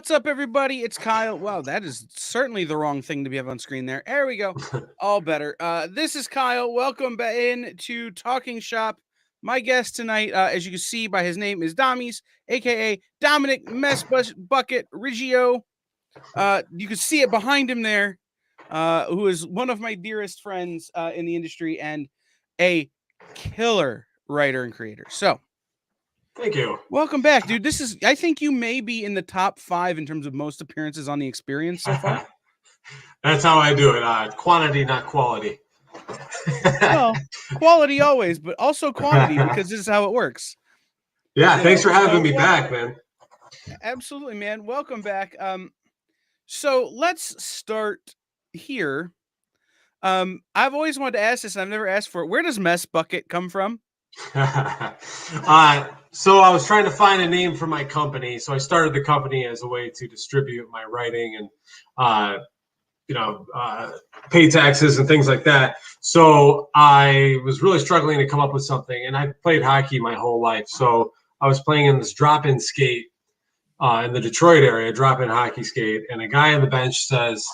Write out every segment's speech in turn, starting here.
What's up, everybody? It's Kyle. Wow, that is certainly the wrong thing to be have on screen there. There we go. All better. This is Kyle. Welcome back in to Talking Shop. My guest tonight, as you can see by his name, is Dommies, a.k.a. Dominic Bucket Riggio. You can see it behind him there, who is one of my dearest friends in the industry and a killer writer and creator. So, thank you. welcome back, dude. I think you may be in the top 5 in terms of most appearances on the Experience so far. That's how I do it. Quantity, not quality. Well, quality always, but also quantity, because this is how it works. Yeah, thanks for having me back, man. Absolutely, man. Welcome back. So let's start here. I've always wanted to ask this, and I've never asked for it. Where does Mess Bucket come from? So I was trying to find a name for my company. So I started the company as a way to distribute my writing and, pay taxes and things like that. So I was really struggling to come up with something. And I played hockey my whole life. So I was playing in this drop-in skate in the Detroit area, drop-in hockey skate. And a guy on the bench says,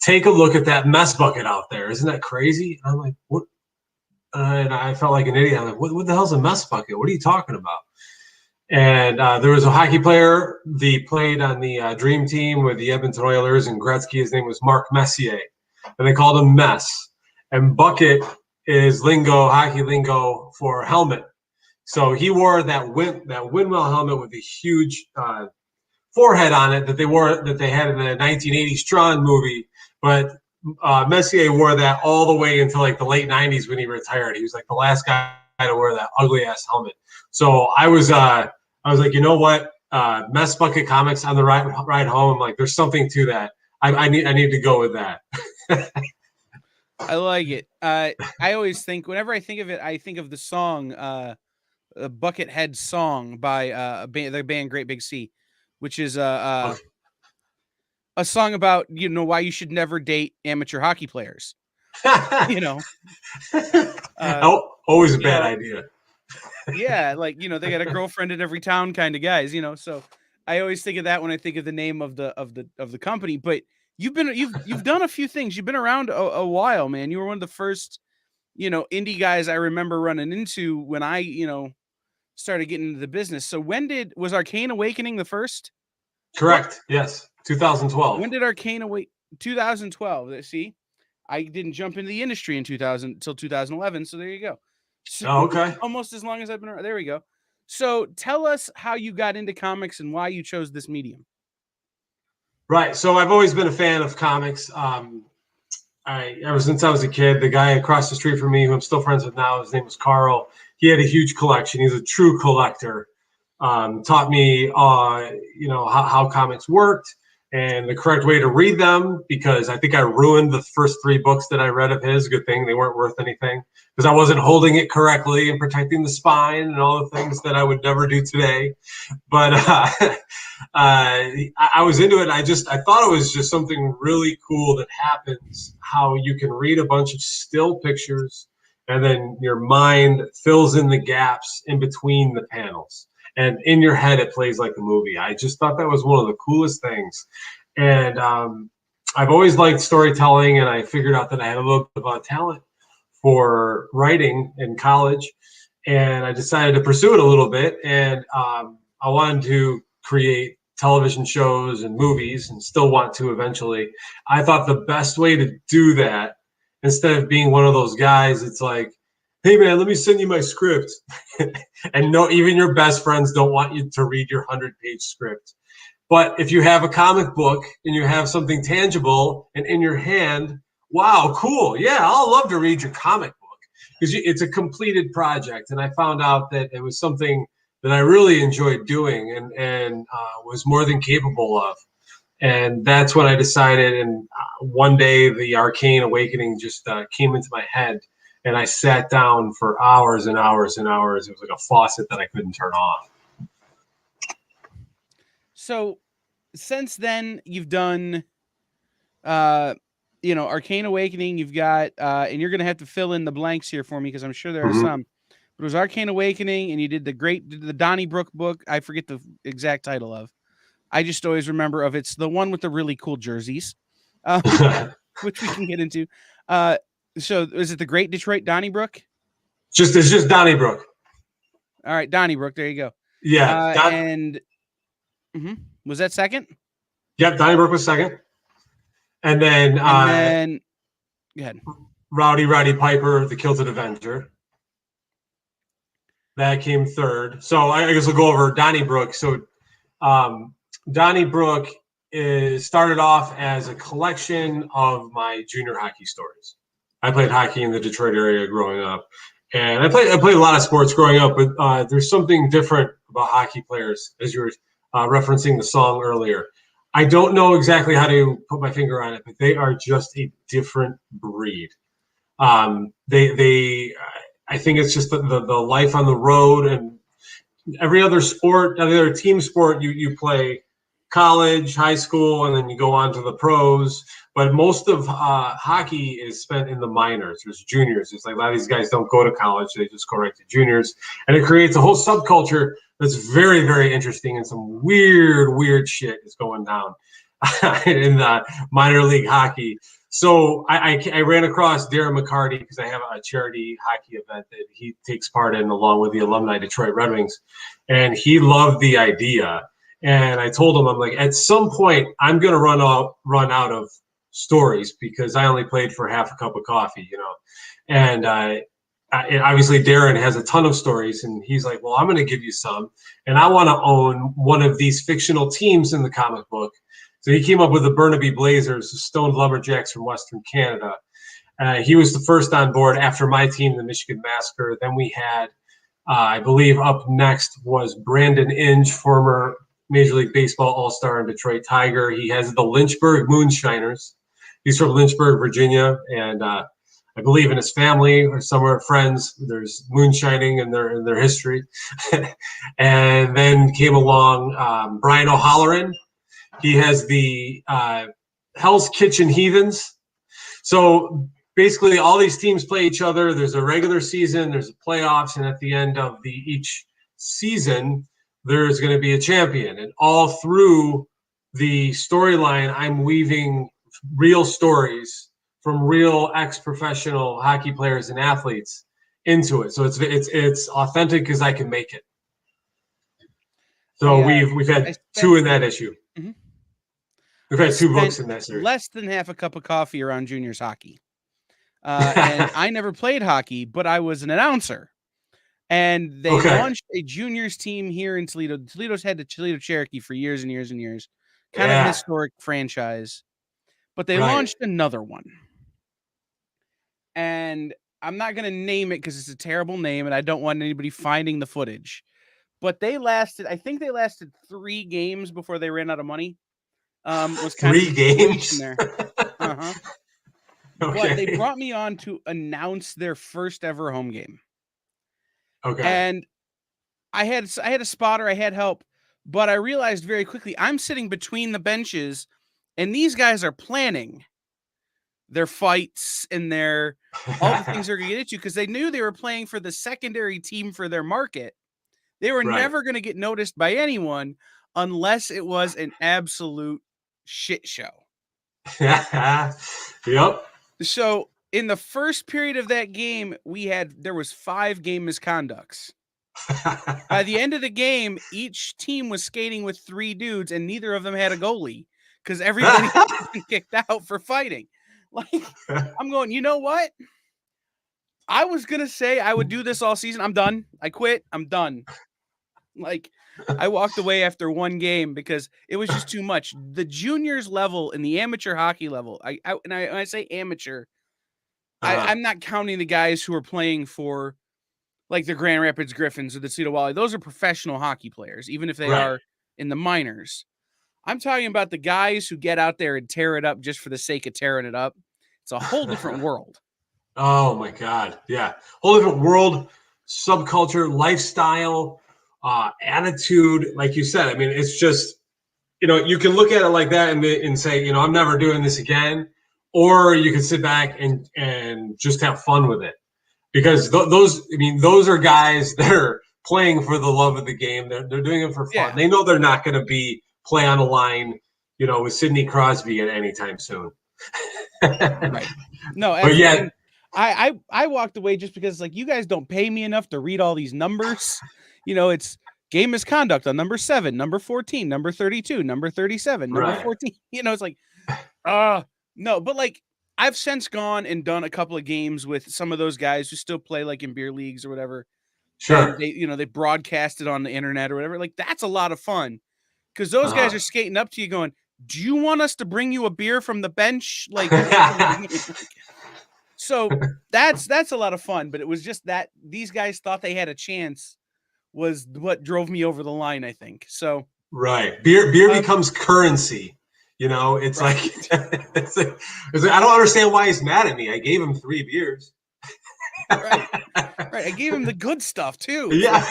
"Take a look at that mess bucket out there. Isn't that crazy?" I'm like, "What?" And I felt like an idiot. I'm like, what the hell's a mess bucket? What are you talking about? And there was a hockey player. He played on the dream team with the Edmonton Oilers and Gretzky. His name was Mark Messier. And they called him Mess. And bucket is hockey lingo for helmet. So he wore that windmill helmet with a huge forehead on it that they had in the 1980 Strawn movie. But Messier wore that all the way until like the late 90s when he retired. He was like the last guy to wear that ugly ass helmet. So I was like, you know what? Mess Bucket Comics on the ride home. I'm like, there's something to that. I need to go with that. I like it. I always think, whenever I think of it, I think of the song, Buckethead Song by the band Great Big Sea, which is a song about, why you should never date amateur hockey players. Always a bad idea. Yeah, like, they got a girlfriend in every town kind of guys, so I always think of that when I think of the name of the company. But you've done a few things. You've been around a while, man. You were one of the first, indie guys I remember running into when I, started getting into the business. So was Arcane Awakening the first? Correct. Yes. 2012. When did Arcane Awakening? 2012. See, I didn't jump into the industry in 2000 until 2011. So there you go. So, okay. Almost as long as I've been around. There we go. So tell us how you got into comics and why you chose this medium. Right. So I've always been a fan of comics. Ever since I was a kid, the guy across the street from me, who I'm still friends with now, his name was Carl. He had a huge collection. He's a true collector. Taught me, how comics worked and the correct way to read them, because I think I ruined the first 3 books that I read of his. Good thing they weren't worth anything, because I wasn't holding it correctly and protecting the spine and all the things that I would never do today. But I was into it. I thought it was just something really cool that happens, how you can read a bunch of still pictures and then your mind fills in the gaps in between the panels. And in your head, it plays like a movie. I just thought that was one of the coolest things. And I've always liked storytelling, and I figured out that I had a little bit of talent for writing in college. And I decided to pursue it a little bit. And I wanted to create television shows and movies, and still want to eventually. I thought the best way to do that, instead of being one of those guys, it's like, "Hey man, let me send you my script." And no, even your best friends don't want you to read your 100-page script. But if you have a comic book and you have something tangible and in your hand, wow, cool. Yeah, I'll love to read your comic book, because it's a completed project. And I found out that it was something that I really enjoyed doing and was more than capable of. And that's when I decided. And one day the Arcane Awakening just came into my head. And I sat down for hours and hours and hours. It was like a faucet that I couldn't turn off. So since then, you've done, Arcane Awakening. You've got, and you're going to have to fill in the blanks here for me, because I'm sure there are some. But it was Arcane Awakening, and you did the Donnybrook book. I forget the exact title of. I just always remember of it's the one with the really cool jerseys, which we can get into. So is it the Great Detroit Donnybrook? It's just Donnybrook. All right, Donnybrook. There you go. Yeah. And was that second? Yep, Donnybrook was second. And then go ahead. Rowdy Piper, the Kilted Avenger. That came third. So I guess we'll go over Donnybrook. So Donnybrook started off as a collection of my junior hockey stories. I played hockey in the Detroit area growing up, and I played a lot of sports growing up. But there's something different about hockey players, as you were referencing the song earlier. I don't know exactly how to put my finger on it, but they are just a different breed. I think it's just the life on the road, and every other sport, every other team sport, you play college, high school, and then you go on to the pros. But most of hockey is spent in the minors. There's juniors. It's like a lot of these guys don't go to college. They just go right to juniors. And it creates a whole subculture that's very, very interesting, and some weird shit is going down in minor league hockey. So I ran across Darren McCarty because I have a charity hockey event that he takes part in along with the alumni Detroit Red Wings. And he loved the idea. And I told him, I'm like, at some point, I'm going to run out of stories because I only played for half a cup of coffee, you know. And obviously, Darren has a ton of stories. And he's like, well, I'm going to give you some. And I want to own one of these fictional teams in the comic book. So he came up with the Burnaby Blazers, the Stoned Lumberjacks from Western Canada. He was the first on board after my team, the Michigan Massacre. Then we had, I believe, up next was Brandon Inge, former Major League Baseball All-Star and Detroit Tiger. He has the Lynchburg Moonshiners. He's from Lynchburg, Virginia, and I believe in his family or somewhere friends. There's moonshining in their history. And then came along Brian O'Halloran. He has the Hell's Kitchen Heathens. So basically, all these teams play each other. There's a regular season, there's a playoffs, and at the end of each season, there's going to be a champion. And all through the storyline, I'm weaving real stories from real ex-professional hockey players and athletes into it. So it's authentic as I can make it. So we've had two in that issue. Mm-hmm. We've had two books in that series. Less than half a cup of coffee around juniors hockey. And I never played hockey, but I was an announcer. And they launched a juniors team here in Toledo. Toledo's had the Toledo Cherokee for years and years and years. Kind of a historic franchise. But they launched another one. And I'm not going to name it because it's a terrible name and I don't want anybody finding the footage. But I think they lasted 3 games before they ran out of money. Was kind 3 of games there. But they brought me on to announce their first ever home game. Okay. And I had a spotter, I had help, but I realized very quickly I'm sitting between the benches and these guys are planning their fights and all the things they're going to get into because they knew they were playing for the secondary team for their market. They were never going to get noticed by anyone unless it was an absolute shit show. Yep. So in the first period of that game, there was 5 game misconducts. By the end of the game, each team was skating with 3 dudes, and neither of them had a goalie because everybody had been kicked out for fighting. Like, I'm going, you know what? I was gonna say I would do this all season. I'm done. I quit. I'm done. Like, I walked away after 1 game because it was just too much. The juniors level and the amateur hockey level, when I say amateur, I'm not counting the guys who are playing for like the Grand Rapids Griffins or the Toledo Walleye. Those are professional hockey players, even if they are in the minors. I'm talking about the guys who get out there and tear it up just for the sake of tearing it up. It's a whole different world. Oh my God. Yeah. Whole different world, subculture, lifestyle, attitude. Like you said, I mean, it's just, you can look at it like that and say, I'm never doing this again. Or you can sit back and just have fun with it. Because those are guys that are playing for the love of the game. They're doing it for fun. Yeah. They know they're not going to be play on a line, with Sidney Crosby at any time soon. Right. No, but yeah, I walked away just because you guys don't pay me enough to read all these numbers. It's game misconduct on number 7, number 14, number 32, number 37, number 14. It's no, but I've since gone and done a couple of games with some of those guys who still play in beer leagues or whatever. Sure. And they broadcast it on the internet or whatever. That's a lot of fun because those guys are skating up to you going, "Do you want us to bring you a beer from the bench?" So that's a lot of fun. But it was just that these guys thought they had a chance was what drove me over the line, I think. So right, beer becomes currency. It's right. it's like I don't understand why he's mad at me. I gave him 3 beers. Right. I gave him the good stuff too. Yeah.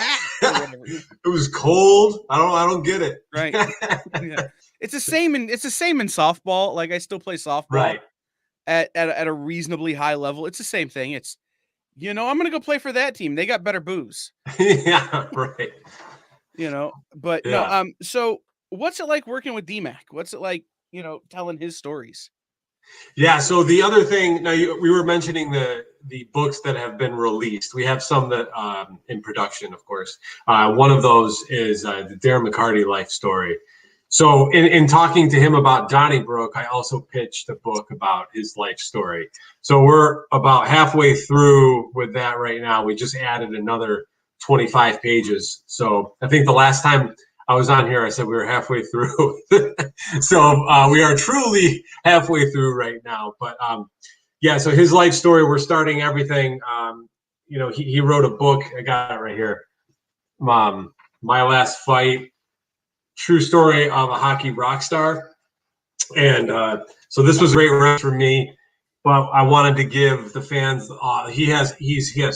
It was cold. I don't get it. Right. Yeah. It's the same in softball. I still play softball right. at a reasonably high level. It's the same thing. It's I'm gonna go play for that team. They got better booze. Yeah, right. But no, so what's it like working with DMAC? What's it like, telling his stories? Yeah. So the other thing, now we were mentioning the books that have been released. We have some that in production, of course. One of those is the Darren McCarty life story. So in talking to him about Donnybrook, I also pitched a book about his life story. So we're about halfway through with that right now. We just added another 25 pages. So I think the last time I was on here, I said we were halfway through. So we are truly halfway through right now. But so his life story, we're starting everything. He wrote a book. I got it right here. My Last Fight, True Story of a Hockey Rock Star. And so this was a great rest for me. But I wanted to give the fans. He has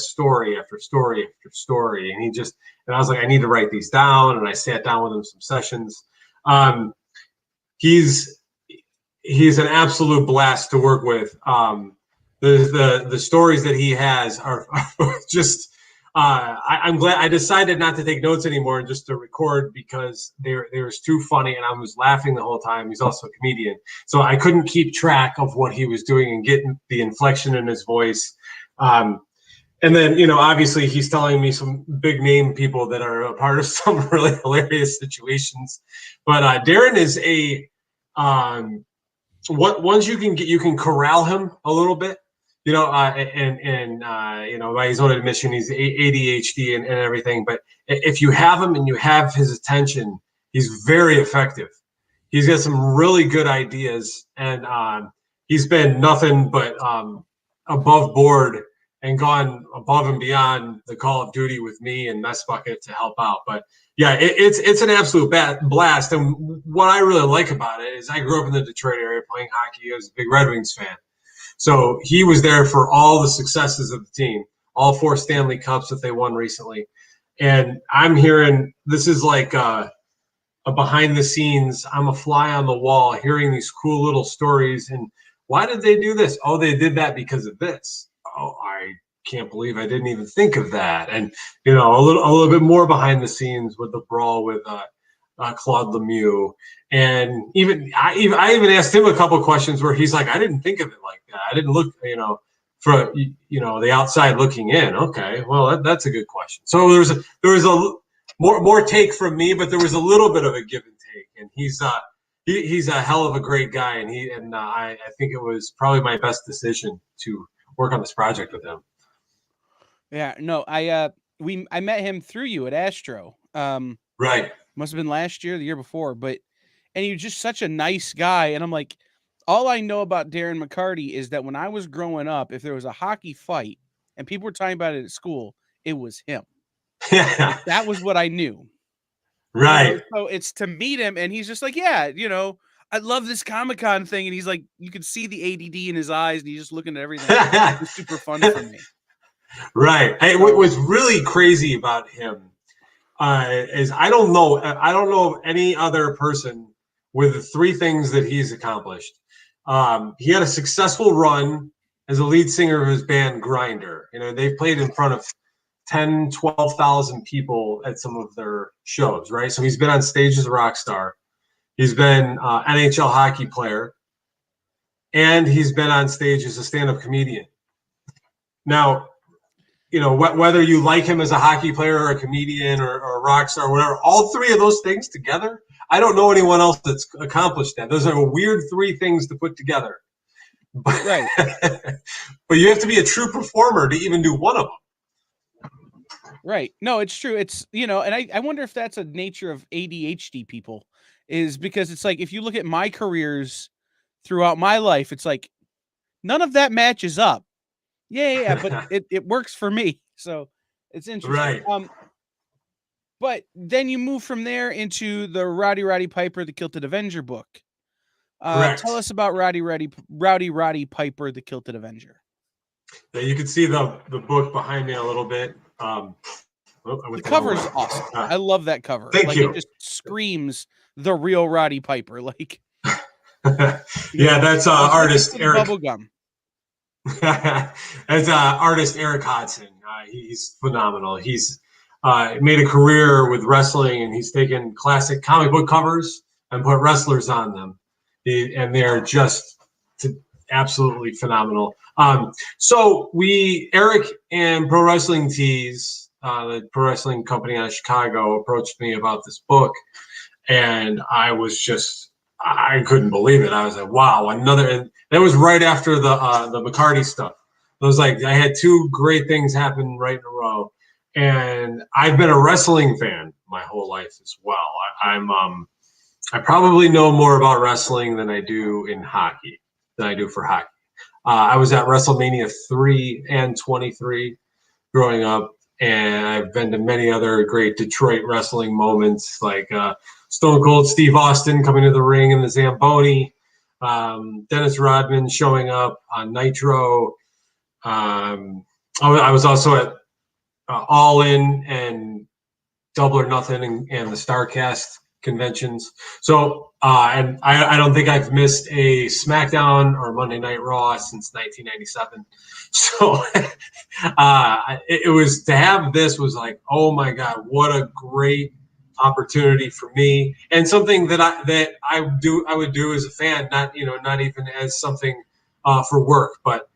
story after story after story, and I was like, I need to write these down. And I sat down with him some sessions. He's an absolute blast to work with. The stories that he has are just. I'm glad I decided not to take notes anymore and just to record because they was too funny and I was laughing the whole time. He's also a comedian, so I couldn't keep track of what he was doing and getting the inflection in his voice. And then obviously he's telling me some big name people that are a part of some really hilarious situations. But Darren is once you can corral him a little bit. By his own admission, he's ADHD and everything. But if you have him and you have his attention, he's very effective. He's got some really good ideas, and he's been nothing but above board and gone above and beyond the Call of Duty with me and Mess Bucket to help out. But yeah, it's an absolute blast. And what I really like about it is I grew up in the Detroit area playing hockey. I was a big Red Wings fan. So he was there for all the successes of the team, all 4 Stanley Cups that they won recently. And I'm hearing this is like a behind the scenes, I'm a fly on the wall, hearing these cool little stories. And why did they do this? Oh, they did that because of this. Oh, I can't believe I didn't even think of that. And, a little bit more behind the scenes with the brawl with Claude Lemieux. And I even asked him a couple of questions where he's like, I didn't think of it like that. I didn't look, for the outside looking in. Okay, well that's a good question. So there was a more take from me, but there was a little bit of a give and take. And he's a hell of a great guy, and I think it was probably my best decision to work on this project with him. Yeah, no, I met him through you at Astro. Right. Must have been last year, the year before, and he was just such a nice guy. And I'm like, all I know about Darren McCarty is that when I was growing up, if there was a hockey fight and people were talking about it at school, it was him. Yeah. That was what I knew. Right. So it's to meet him, and he's just like, yeah, I love this Comic-Con thing. And he's like, you could see the ADD in his eyes, and he's just looking at everything. It was super fun for me. Right. What was really crazy about him is I don't know of any other person with the 3 things that he's accomplished. He had a successful run as a lead singer of his band Grinder. They've played in front of 10, 12,000 people at some of their shows, right? So he's been on stage as a rock star. He's been NHL hockey player, and he's been on stage as a stand-up comedian. Now, whether you like him as a hockey player or a comedian or a rock star or whatever, all three of those things together, I don't know anyone else that's accomplished that. Those are weird three things to put together. But, right. But you have to be a true performer to even do one of them. Right. No, it's true. It's, and I wonder if that's a nature of ADHD people, is because it's like, if you look at my careers throughout my life, it's like none of that matches up. Yeah, but it works for me. So it's interesting. Right. But then you move from there into the Rowdy Piper, the Kilted Avenger book. Correct. Tell us about Rowdy Piper, the Kilted Avenger. Yeah, you can see the book behind me a little bit. The cover is awesome. I love that cover. Thank you. It just screams the real Rowdy Piper. Like, yeah, that's artist Eric. Bubblegum. That's artist Eric Hodson. He's phenomenal. He's made a career with wrestling, and he's taken classic comic book covers and put wrestlers on them, and they're just absolutely phenomenal. So Eric and Pro Wrestling Tees, the pro wrestling company out of Chicago, approached me about this book, and I couldn't believe it. I was like, wow, another. And that was right after the McCarty stuff. It was like I had two great things happen right in a row, and I've been a wrestling fan my whole life as well. I probably know more about wrestling than I do for hockey. I was at WrestleMania 3 and 23 growing up, and I've been to many other great Detroit wrestling moments, like Stone Cold Steve Austin coming to the ring in the Zamboni, Dennis Rodman showing up on Nitro. I was also at All In and Double or Nothing and the StarCast conventions. So, and I don't think I've missed a SmackDown or Monday Night Raw since 1997. So, it was to have this was like, oh my God, what a great opportunity for me, and something that I would do as a fan, not even as something for work, but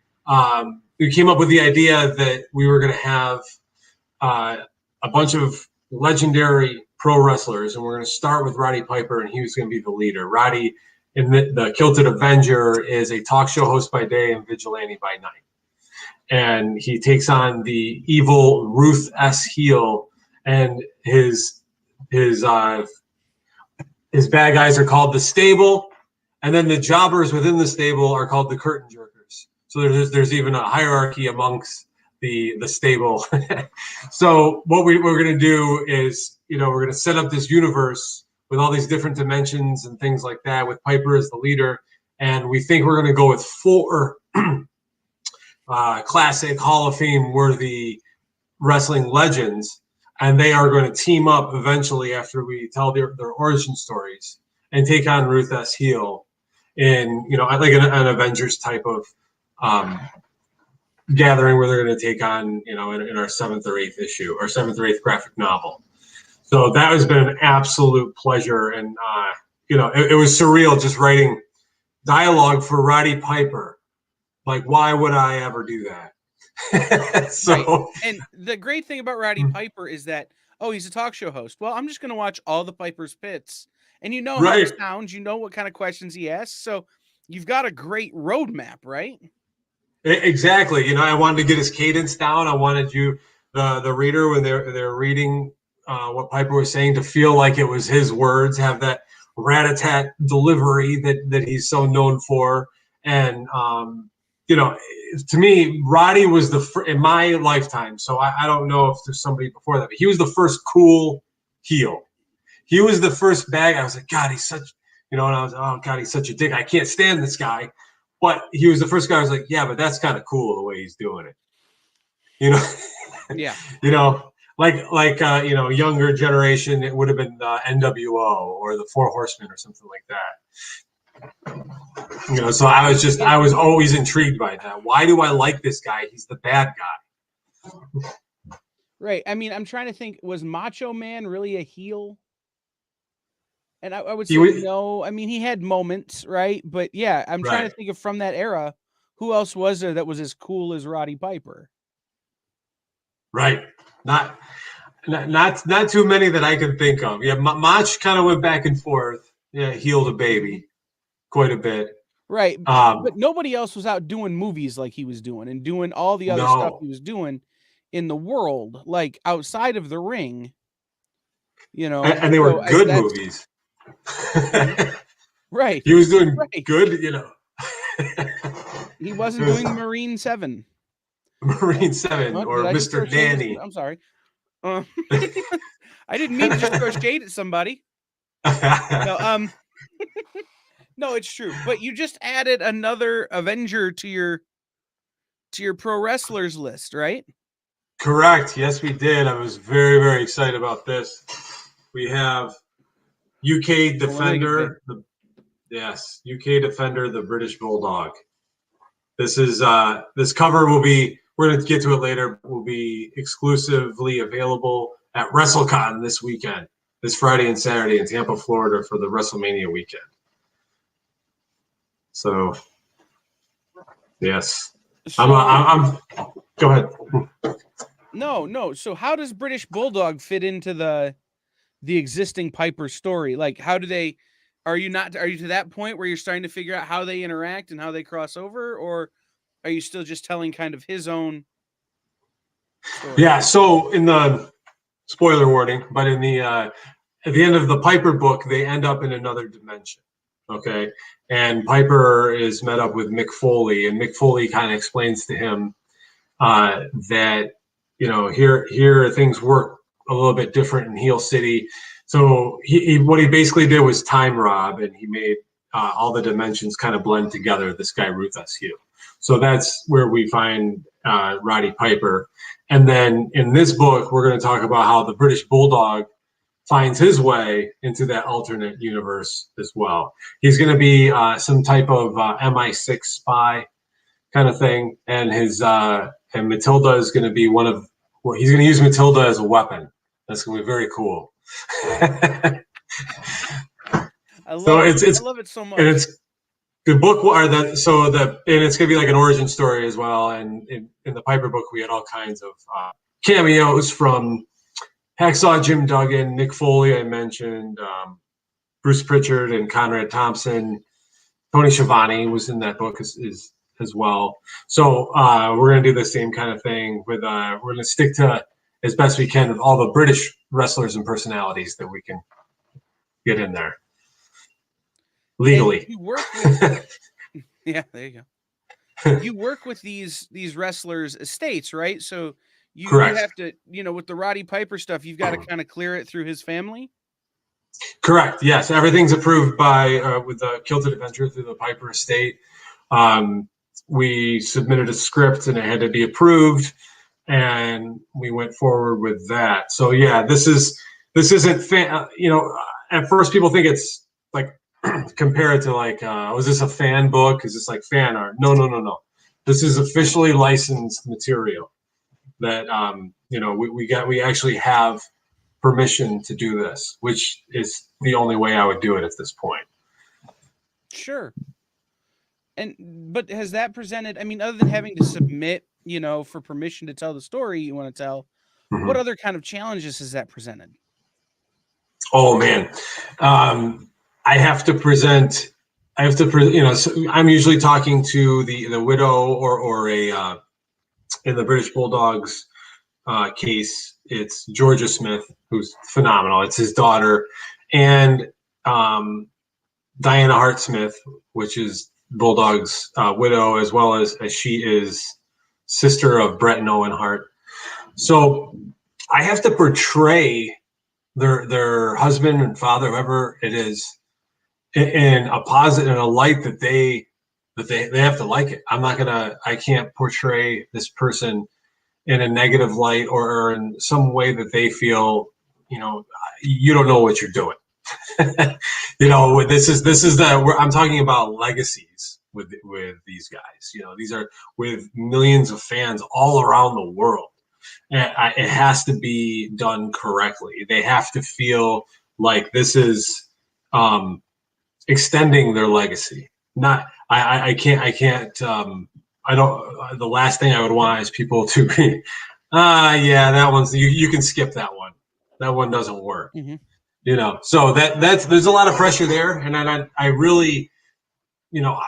we came up with the idea that we were going to have a bunch of legendary pro wrestlers, and we're going to start with Rowdy Piper, and he was going to be the leader. Rowdy, in the Kilted Avenger, is a talk show host by day and vigilante by night, and he takes on the evil Ruth S. Heel, and his bad guys are called the Stable, and then the jobbers within the stable are called the Curtain Jerkers. So there's even a hierarchy amongst the stable. So what we're going to do is, we're going to set up this universe with all these different dimensions and things like that, with Piper as the leader, and we think we're going to go with 4 classic Hall of Fame worthy wrestling legends, and they are going to team up eventually after we tell their origin stories and take on Ruth S. Heel in, like an Avengers type of gathering where they're going to take on, in our 7th or 8th issue or 7th or 8th graphic novel. So that has been an absolute pleasure. And, it was surreal just writing dialogue for Rowdy Piper. Like, why would I ever do that? So, right. And the great thing about Rowdy Piper is that, he's a talk show host. Well, I'm just going to watch all the Piper's pits, and how he sounds, what kind of questions he asks. So you've got a great roadmap, right? Exactly. I wanted to get his cadence down. I wanted the reader, when they're reading what Piper was saying, to feel like it was his words, have that rat-a-tat delivery that he's so known for. And, to me, Rowdy was in my lifetime. So I don't know if there's somebody before that, but he was the first cool heel. He was the first bad guy. I was like, God, he's such, and I was, oh God, he's such a dick. I can't stand this guy. But he was the first guy I was like, yeah, but that's kind of cool the way he's doing it. Yeah. Like younger generation, it would have been the NWO or the Four Horsemen or something like that. So I was always intrigued by that. Why do I like this guy? He's the bad guy. Right. I mean, I'm trying to think, was Macho Man really a heel And I would He say was no. I mean, he had moments, right? But yeah, I'm trying right, to think of from that era, who else was there that was as cool as Roddy Piper? right. Not too many that I can think of. Yeah, Mach kind of went back and forth. Yeah, healed a baby quite a bit. Right. Um, But nobody else was out doing movies like he was doing and doing all the other stuff no, he was doing in the world, like outside of the ring, you know. and they So were good that's movies. right. He was doing Right. good, you know. He It wasn't was doing Marine 7. Marine 7 Oh, did or I just throw Mr. shade at Nanny. somebody? I'm sorry. Uh, I didn't mean to just throw shade at somebody. No, no, it's true. But you just added another Avenger to your pro wrestlers list, right? Correct. Yes, we did. I was very, very excited about this. We have UK Well, let me take a bit. Defender, UK Defender, the British Bulldog. This cover will be, we're going to get to it later, will be exclusively available at WrestleCon this weekend, this Friday and Saturday in Tampa, Florida for the WrestleMania weekend. So, yes. So I'm go ahead. no. So how does British Bulldog fit into the existing Piper story? Like, how do they? Are you to that point where you're starting to figure out how they interact and how they cross over, or are you still just telling kind of his own story? Yeah, so in the spoiler warning, but in the at the end of the Piper book, they end up in another dimension. Okay, and Piper is met up with Mick Foley, and Mick Foley kind of explains to him that here things work a little bit different in Heel City. So what he basically did was time rob, and he made all the dimensions kind of blend together. This guy Ruth S. Hugh. So that's where we find Roddy Piper. And then in this book, we're going to talk about how the British Bulldog finds his way into that alternate universe as well. He's going to be some type of MI6 spy kind of thing, and and Matilda is going to be he's going to use Matilda as a weapon. That's going to be very cool. I So love it. it's I love it so and much. it's the book are that so the and it's going to be like an origin story as well. And in the Piper book, we had all kinds of cameos from Hacksaw Jim Duggan, Mick Foley, I mentioned, Bruce Pritchard, and Conrad Thompson. Tony Schiavone was in that book as well. So we're going to do the same kind of thing with we're going to stick to as best we can with all the British wrestlers and personalities that we can get in there And legally. you work with yeah, there you go. You work with these wrestlers' estates, right? So you Correct. have to, with the Roddy Piper stuff, you've got to kind of clear it through his family. Correct. Yes, everything's approved by with the Kilted Avenger through the Piper estate. We submitted a script and it had to be approved, and we went forward with that. So yeah, this isn't at first people think it's like compare it to like was this a fan book? Is this like fan art? No. This is officially licensed material that we actually have permission to do this, which is the only way I would do it at this point. Sure. But has that presented, I mean, other than having to submit, for permission to tell the story you want to tell, what Mm-hmm. other kind of challenges has that presented? Oh man, I have to present. So I'm usually talking to the widow or a in the British Bulldogs case, it's Georgia Smith, who's phenomenal. It's his daughter, and Diana Hart Smith, which is Bulldog's widow, as well as she is sister of Brett and Owen Hart. So I have to portray their husband and father, whoever it is, in a positive, in a light that they have to like it. I can't portray this person in a negative light or in some way that they feel, you don't know what you're doing. This is I'm talking about legacies with these guys. These are with millions of fans all around the world. And it has to be done correctly. They have to feel like this is extending their legacy. Not, I can't. I don't. The last thing I would want is people to be, yeah, that one's you can skip that one. That one doesn't work. Mm-hmm. You know, so there's a lot of pressure there, and I really, you know,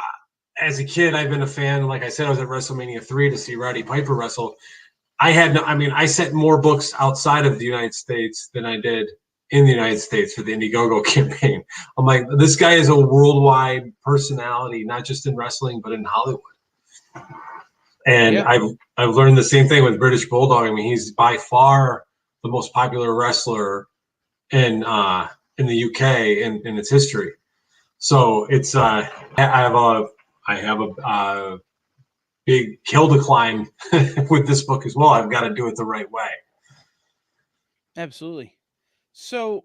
as a kid, I've been a fan. Like I said, I was at WrestleMania 3 to see Rowdy Piper wrestle. I sent more books outside of the United States than I did in the United States for the Indiegogo campaign. I'm like, this guy is a worldwide personality, not just in wrestling, but in Hollywood. And yeah. I've learned the same thing with British Bulldog. I mean, he's by far the most popular wrestler in the UK in its history. So it's I have a big hill to climb with this book as well. I've got to do it the right way. Absolutely. So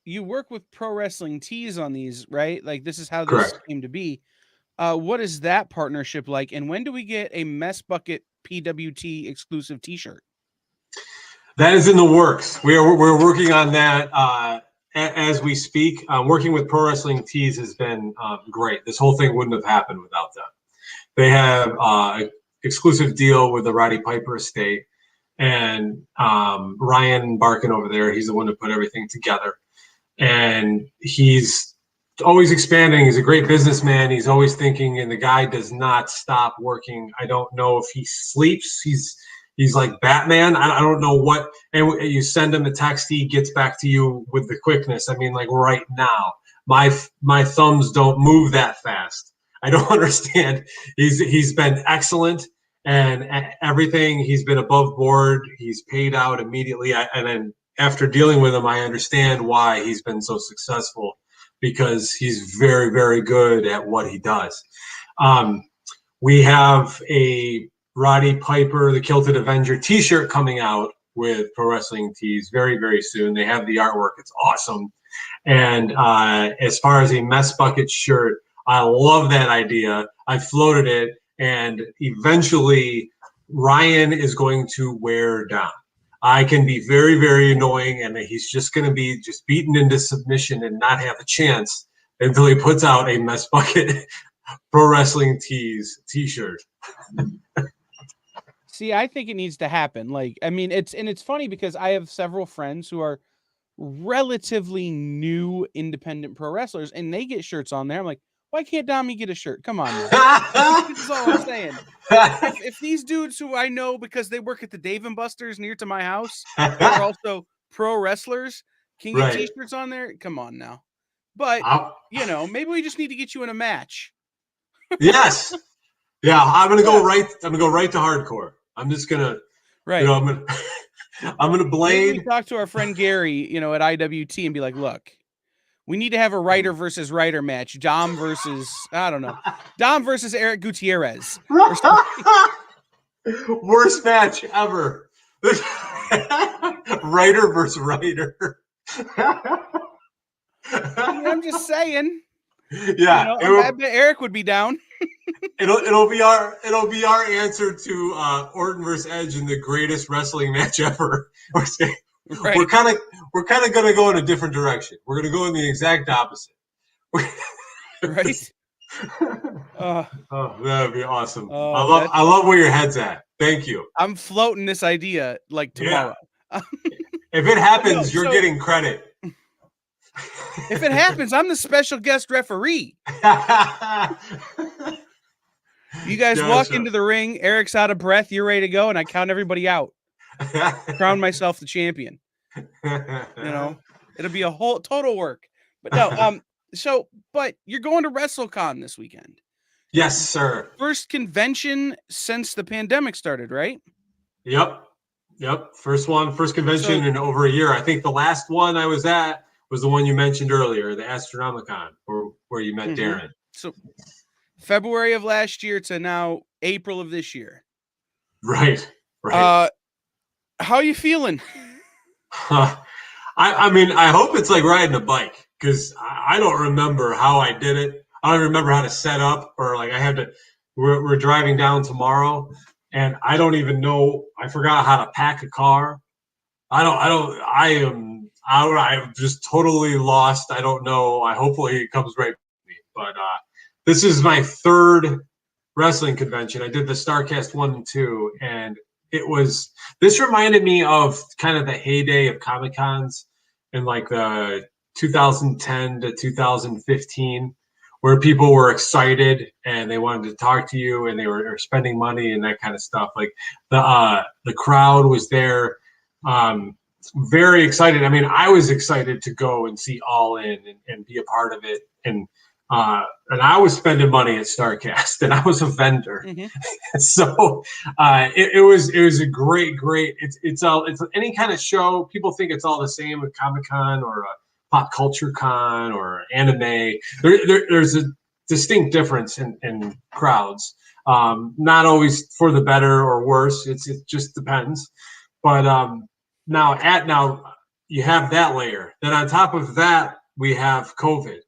you work with Pro Wrestling Tees on these, right? Like this is how this Correct. came to be. What is that partnership like? And when do we get a Mess Bucket PWT exclusive t-shirt? That is in the works. We're working on that as we speak. Working with Pro Wrestling Tees has been great. This whole thing wouldn't have happened without them. They have an exclusive deal with the Rowdy Piper estate, and Ryan Barkin over there, he's the one who put everything together. And he's always expanding. He's a great businessman. He's always thinking, and the guy does not stop working. I don't know if he sleeps. He's like Batman. I don't know what. And you send him a text, he gets back to you with the quickness. I mean, like right now, my thumbs don't move that fast. I don't understand. He's been excellent, and everything. He's been above board. He's paid out immediately. And then after dealing with him, I understand why he's been so successful, because he's very, very good at what he does. We have a Rowdy Piper, the Kilted Avenger t-shirt coming out with Pro Wrestling Tees very, very soon. They have the artwork. It's awesome. And as far as a Mess Bucket shirt, I love that idea. I floated it, and eventually Ryan is going to wear down. I can be very, very annoying, and he's just going to be just beaten into submission and not have a chance until he puts out a Mess Bucket Pro Wrestling Tees t-shirt. See, I think it needs to happen. Like, I mean, it's funny because I have several friends who are relatively new independent pro wrestlers, and they get shirts on there. I'm like, why can't Dommy get a shirt? Come on, now. This is all I'm saying. If these dudes who I know because they work at the Dave & Buster's near to my house are also pro wrestlers can get t-shirts on there, come on now. But you know, maybe we just need to get you in a match. Yes. Yeah, I'm gonna go right to hardcore. I'm just gonna you know, I'm gonna blade. Maybe we talk to our friend Gary, you know, at IWT and be like, look, we need to have a writer versus writer match. Dom versus, I don't know. Dom versus Eric Gutierrez. Worst match ever. Writer versus writer. I'm just saying. Yeah. You know, I bet Eric would be down. It'll be our answer to Orton versus Edge in the greatest wrestling match ever. We're kind of going to go in a different direction. We're going to go in the exact opposite. Right? Oh, that'd be awesome. I love where your head's at. Thank you. I'm floating this idea like tomorrow. Yeah. If it happens, you're getting credit. If it happens, I'm the special guest referee. You guys walk into the ring, Eric's out of breath, you're ready to go, and I count everybody out. Crown myself the champion. You know, it'll be a whole total work. But no, but you're going to WrestleCon this weekend. Yes, sir. First convention since the pandemic started, right? Yep. First convention in over a year. I think the last one I was at was the one you mentioned earlier, the Astronomicon, where you met Darren. So February of last year to now April of this year. Right. How are you feeling? I mean, I hope it's like riding a bike, because I don't remember how I did it. I don't remember how to set up, or like I had to. We're driving down tomorrow, and I don't even know. I forgot how to pack a car. I am I'm just totally lost. I don't know. Hopefully it comes right with me. But this is my third wrestling convention. I did the Starcast 1 and 2, and this reminded me of kind of the heyday of Comic Cons in like the 2010 to 2015, where people were excited and they wanted to talk to you and they were spending money and that kind of stuff. Like the crowd was there, very excited. I mean, I was excited to go and see All In and be a part of it. And I was spending money at Starcast, and I was a vendor. Mm-hmm. So it was a great. It's any kind of show. People think it's all the same with Comic-Con or Pop Culture Con or anime. There's a distinct difference in crowds. Not always for the better or worse. It just depends. But now you have that layer. Then on top of that, we have COVID.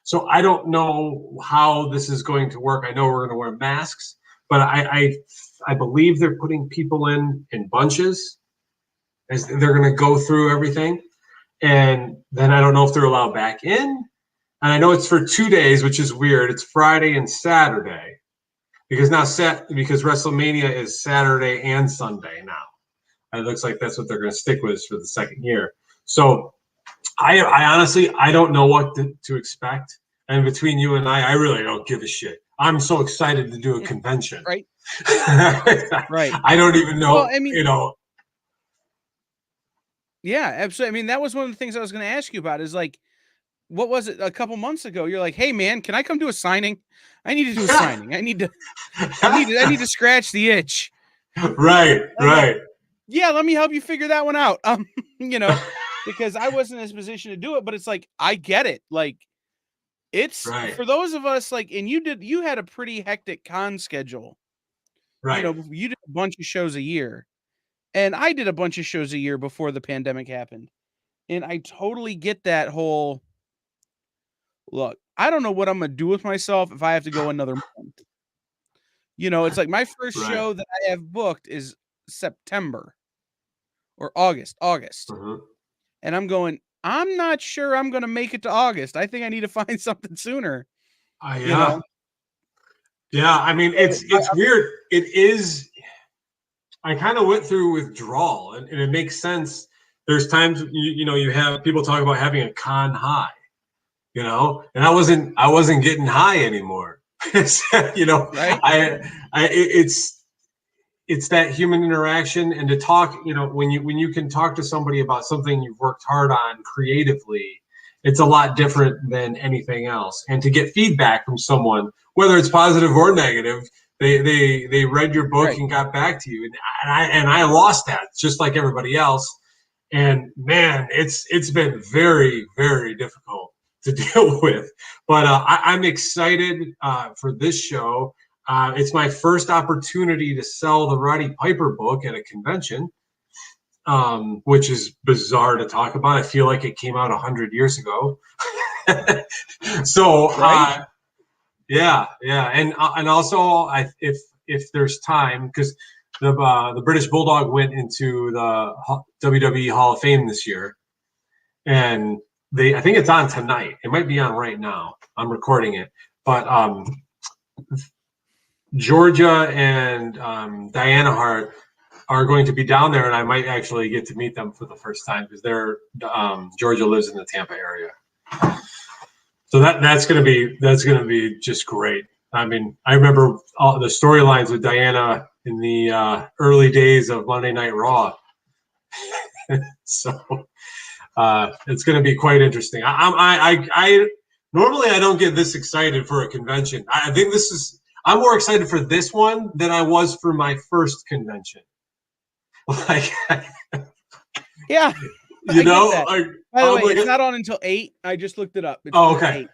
So I don't know how this is going to work. I know we're going to wear masks, but I believe they're putting people in bunches as they're going to go through everything. And then I don't know if they're allowed back in. And I know it's for 2 days, which is weird. It's Friday and Saturday because WrestleMania is Saturday and Sunday now. And it looks like that's what they're going to stick with for the second year. So I honestly, I don't know what to expect. And between you and I really don't give a shit. I'm so excited to do a convention. Right. Right. I don't even know, well, I mean, Yeah, absolutely. I mean, that was one of the things I was going to ask you about is like, what was it a couple months ago? You're like, hey man, can I come do a signing? I need to do a signing. I need to scratch the itch. Right. Right. Like, yeah. Let me help you figure that one out. Because I wasn't in this position to do it, but it's like, I get it. Like it's right. For those of us like, and you had a pretty hectic con schedule, right? You did a bunch of shows a year, and I did a bunch of shows a year before the pandemic happened. And I totally get that whole look. I don't know what I'm going to do with myself if I have to go another month. It's like my first show that I have booked is September or August. Mm-hmm. And I'm going, I'm not sure I'm going to make it to August. I think I need to find something sooner. Yeah. Yeah. I mean, it's weird. It is. I kind of went through withdrawal, and it makes sense. There's times you have people talk about having a con high, and I wasn't getting high anymore. Right? It's that human interaction, and to talk, when you can talk to somebody about something you've worked hard on creatively, it's a lot different than anything else. And to get feedback from someone, whether it's positive or negative, they read your book and got back to you, and I lost that just like everybody else. And man, it's been very, very difficult to deal with. But I'm excited for this show. It's my first opportunity to sell the Roddy Piper book at a convention, which is bizarre to talk about. I feel like it came out 100 years ago. So, yeah. And also, if there's time, because the British Bulldog went into the WWE Hall of Fame this year, and I think it's on tonight. It might be on right now. I'm recording it, but Georgia and Diana Hart are going to be down there, and I might actually get to meet them for the first time because Georgia lives in the Tampa area. So that's gonna be just great. I mean, I remember all the storylines with Diana in the early days of Monday Night Raw. So it's going to be quite interesting. I normally I don't get this excited for a convention. I think I'm more excited for this one than I was for my first convention. Like, yeah, By the way, it's not on until 8. I just looked it up. It's okay. 8.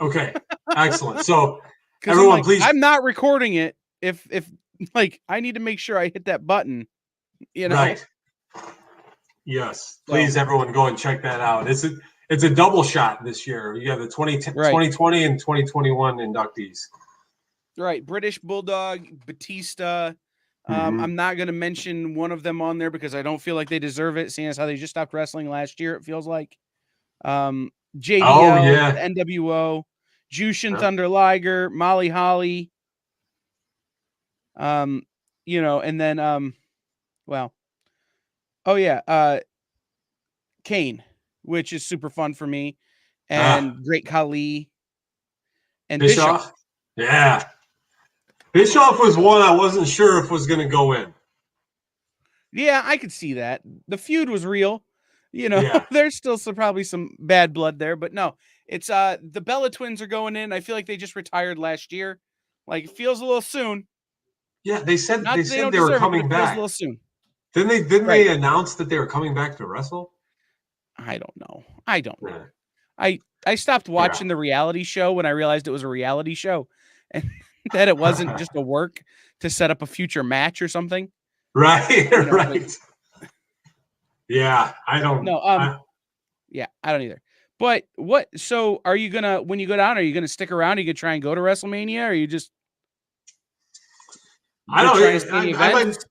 Okay, excellent. So everyone, please. I'm not recording it. If like I need to make sure I hit that button. Right. Yes, please, everyone, go and check that out. It's a double shot this year. You have the 2020 and 2021 inductees. Right, British Bulldog, Batista, I'm not going to mention one of them on there because I don't feel like they deserve it, seeing as how they just stopped wrestling last year, it feels like. Oh JBL, yeah. NWO, Jushin Yeah. Thunder Liger, Molly Holly. You know, and then well, oh yeah, Kane, which is super fun for me, and Great Khali and Bischoff. Bischoff. Yeah. Bischoff was one I wasn't sure if was going to go in. Yeah, I could see that. The feud was real. You know, Yeah. there's still probably some bad blood there, but no. It's the Bella twins are going in. I feel like they just retired last year. Like it feels a little soon. Yeah, they said Not that they don't they were deserve it, but coming it feels a back. little soon. Didn't Right. they announce that they were coming back to wrestle? I don't know. I don't know. Yeah. I stopped watching the reality show when I realized it was a reality show and that it wasn't just a work to set up a future match or something. Right, You know, right. Yeah, I don't. No, yeah, I don't either. But so are you gonna, when you go down, are you gonna stick around? Are you gonna try and go to WrestleMania? Or are you just I gonna don't. try and see the events?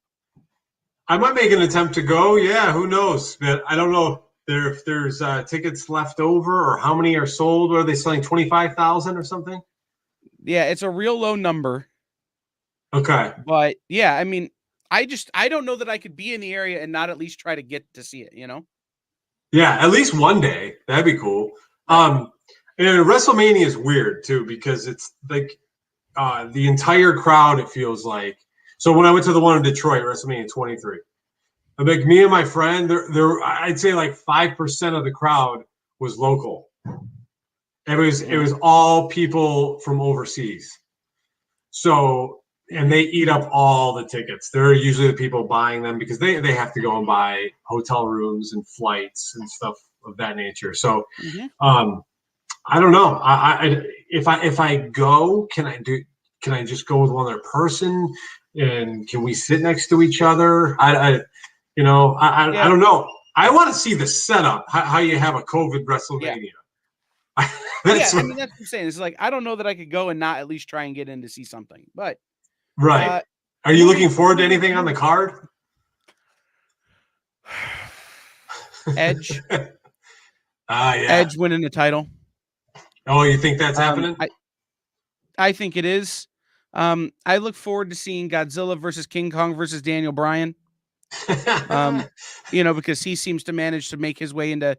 I might make an attempt to go. Yeah, who knows? But I don't know if there's tickets left over or how many are sold. Or are they selling 25,000 or something? Yeah, it's a real low number. Okay. But yeah, I mean, I don't know that I could be in the area and not at least try to get to see it, you know? Yeah, at least one day. That'd be cool. Right. And WrestleMania is weird too because it's like the entire crowd. It feels like. So when I went to the one in Detroit, WrestleMania 23, like me and my friend, I'd say like 5% of the crowd was local. It was all people from overseas. So, and they eat up all the tickets. They're usually the people buying them because they have to go and buy hotel rooms and flights and stuff of that nature. So, I don't know. If I go, can I just go with one other person? And can we sit next to each other? I don't know. I want to see the setup, how you have a COVID WrestleMania. Yeah. I mean, that's what I'm saying. It's like, I don't know that I could go and not at least try and get in to see something, but right. Are you looking forward to anything on the card? Edge. Yeah. Edge winning the title. Oh, you think that's happening? I think it is. I look forward to seeing Godzilla versus King Kong versus Daniel Bryan. You know, because he seems to manage to make his way into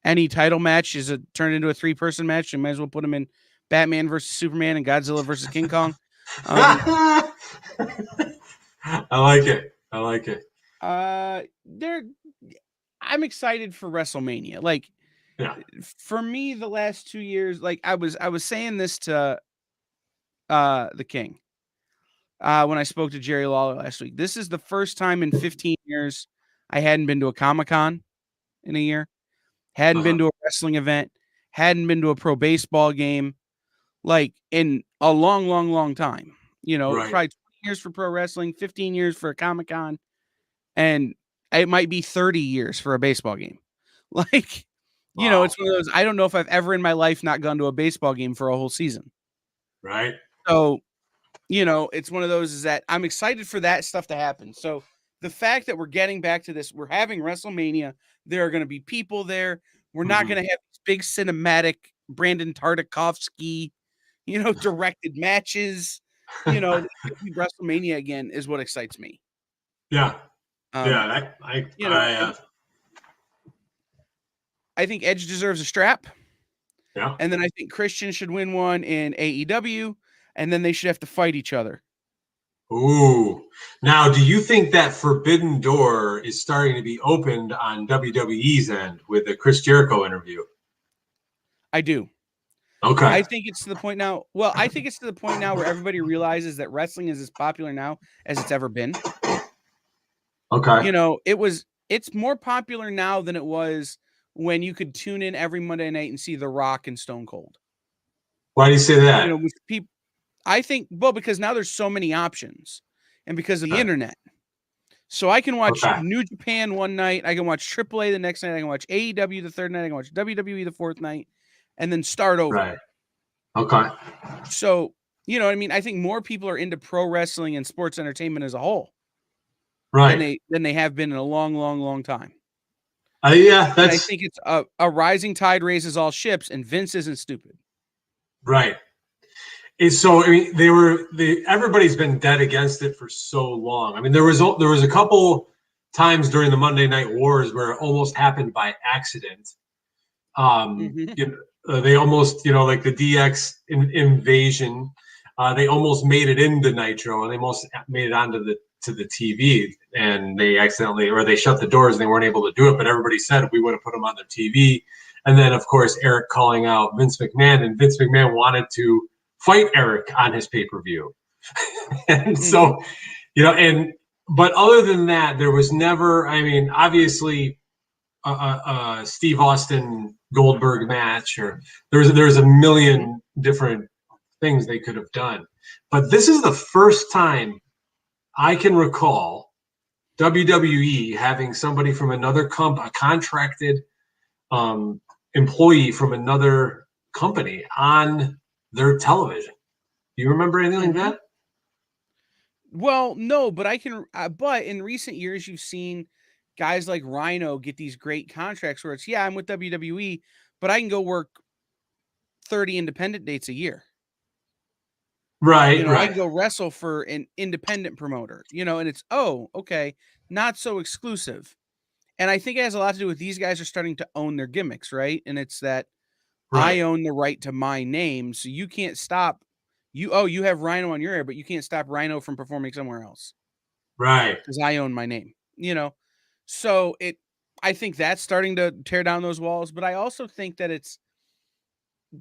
any title match is turned into a 3-person match. You might as well put him in Batman versus Superman and Godzilla versus King Kong. I like it. I'm excited for WrestleMania. Like, for me, the last 2 years, like I was saying this to the King when I spoke to Jerry Lawler last week. This is the first time in 15 years I hadn't been to a Comic-Con in a year. Hadn't been to a wrestling event, hadn't been to a pro baseball game, like in a long, long, long time. You know, probably 20 years for pro wrestling, 15 years for a Comic-Con, and it might be 30 years for a baseball game. Like, you know, it's one of those, I don't know if I've ever in my life not gone to a baseball game for a whole season. Right. So, you know, it's one of those is that I'm excited for that stuff to happen. So the fact that we're getting back to this, we're having WrestleMania. There are going to be people there. We're not going to have these big cinematic Brandon Tartakovsky, you know, directed matches. You know, WrestleMania again is what excites me. Yeah. I think Edge deserves a strap. Yeah. And then I think Christian should win one in AEW, and then they should have to fight each other. Ooh. Now, do you think that forbidden door is starting to be opened on WWE's end with the Chris Jericho interview? I do. Okay. I think it's to the point now. Well, I think it's to the point now where everybody realizes that wrestling is as popular now as it's ever been. Okay. You know, it's more popular now than it was when you could tune in every Monday night and see The Rock and Stone Cold. Why do you say that? You know, with people, I think, well, because now there's so many options and because of the internet. So I can watch New Japan one night. I can watch AAA the next night. I can watch AEW the third night. I can watch WWE the fourth night and then start over. Right. Okay. So, you know what I mean? I think more people are into pro wrestling and sports entertainment as a whole. Right. than they have been in a long, long, long time. Yeah, And I that's think it's a rising tide raises all ships, and Vince isn't stupid. right. I mean, everybody's been dead against it for so long. I mean, there was a couple times during the Monday Night Wars where it almost happened by accident. Mm-hmm. They almost, like the DX invasion, they almost made it into Nitro, and they almost made it onto the TV, and they accidentally, or they shut the doors and they weren't able to do it. But everybody said we would have put them on their TV. And then, of course, Eric calling out Vince McMahon, and Vince McMahon wanted to fight Eric on his pay-per-view. And so, but other than that, there was never, I mean, obviously, Steve Austin Goldberg match, or there's a million different things they could have done. But this is the first time I can recall WWE having somebody from another a contracted employee from another company on their television. Do you remember anything like that? Well, no, but but in recent years, you've seen guys like Rhino get these great contracts where it's, I'm with WWE, but I can go work 30 independent dates a year. Right, I right. can go wrestle for an independent promoter, and it's, okay, not so exclusive. And I think it has a lot to do with these guys are starting to own their gimmicks, right? And it's that I Right. own the right to my name, so you can't stop you have Rhino on your air, but you can't stop Rhino from performing somewhere else. Right. Because I own my name, So I think that's starting to tear down those walls, but I also think that it's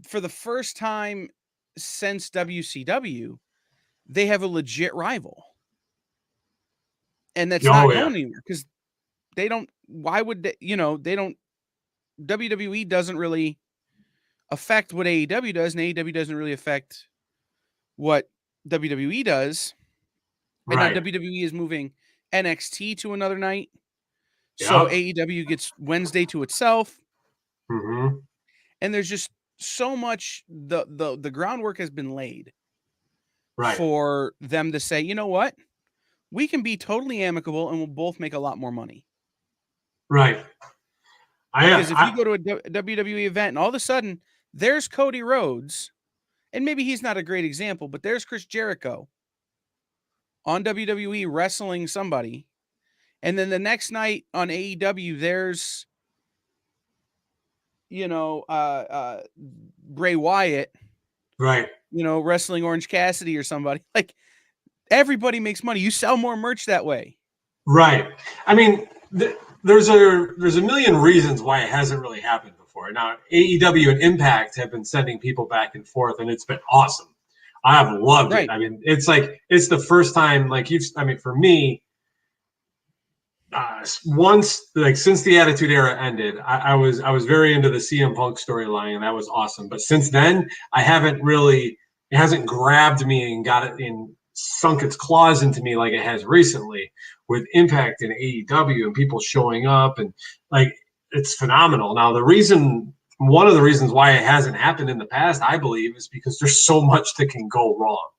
for the first time since WCW, they have a legit rival. And that's not Yeah. going anywhere because they don't, why would they, they don't, WWE doesn't really affect what AEW does, and AEW doesn't really affect what WWE does. And now Right. WWE is moving NXT to another night. So Yep. AEW gets Wednesday to itself. Mm-hmm. And there's just so much, the groundwork has been laid Right. for them to say, you know what? We can be totally amicable and we'll both make a lot more money. Right. Because if you go to a WWE event and all of a sudden there's Cody Rhodes, and maybe he's not a great example, but there's Chris Jericho on WWE wrestling somebody. And then the next night on AEW, there's, Bray Wyatt, Right. Wrestling Orange Cassidy or somebody. Like, everybody makes money. You sell more merch that way. Right. I mean, there's a million reasons why it hasn't really happened before. Now, AEW and Impact have been sending people back and forth, and it's been awesome. I have loved it. I mean, it's the first time, for me, since the Attitude Era ended, I was very into the CM Punk storyline, and that was awesome. But since then, it hasn't grabbed me and got it in, sunk its claws into me like it has recently with Impact and AEW and people showing up, and it's phenomenal. Now, one of the reasons why it hasn't happened in the past, I believe, is because there's so much that can go wrong.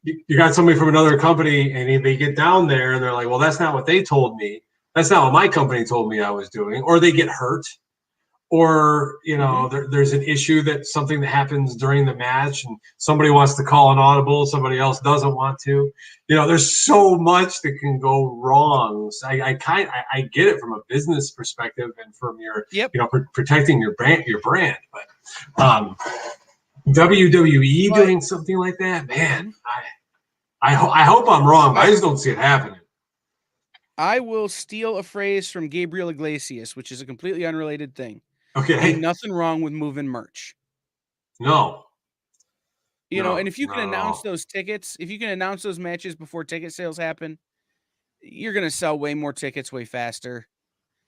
You got somebody from another company and they get down there and they're like, well, that's not what they told me. That's not what my company told me I was doing. Or they get hurt, or, there's an issue something that happens during the match and somebody wants to call an audible, somebody else doesn't want to. There's so much that can go wrong. So I get it from a business perspective and from your, protecting your brand, but WWE doing something like that, man. I hope I'm wrong, but I just don't see it happening. I will steal a phrase from Gabriel Iglesias, which is a completely unrelated thing. Okay. Ain't nothing wrong with moving merch. No. And if you can announce those tickets, if you can announce those matches before ticket sales happen, you're going to sell way more tickets way faster.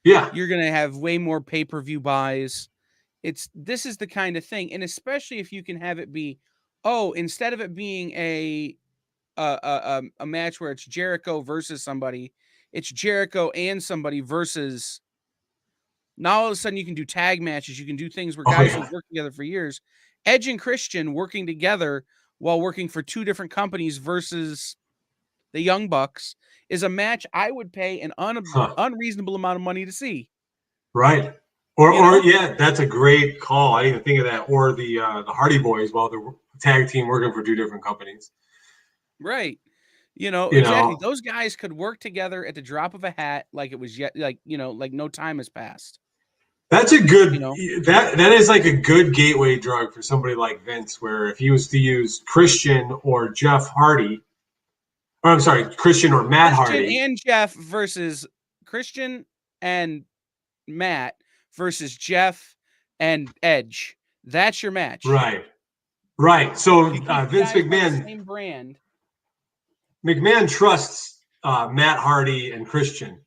Yeah. You're going to have way more pay-per-view buys. This is the kind of thing. And especially if you can have it be, instead of it being a match where it's Jericho versus somebody, it's Jericho and somebody versus. Now all of a sudden you can do tag matches. You can do things where guys who've worked together for years, Edge and Christian working together while working for two different companies versus the Young Bucks, is a match I would pay an unreasonable amount of money to see. Right. Or yeah, that's a great call. I didn't even think of that. Or the Hardy Boys, while they're tag team working for two different companies. Right. You Exactly. know, Those guys could work together at the drop of a hat, like it was yet, like no time has passed. that's a good You know, that is like a good gateway drug for somebody like Vince, where if he was to use Christian or Jeff Hardy, or I'm sorry, Christian or Matt Christian Hardy. and Jeff versus Christian and Matt versus Jeff and Edge. That's your match. Right. Right. So You keep the Vince guys by the McMahon same brand. trusts Matt Hardy and Christian.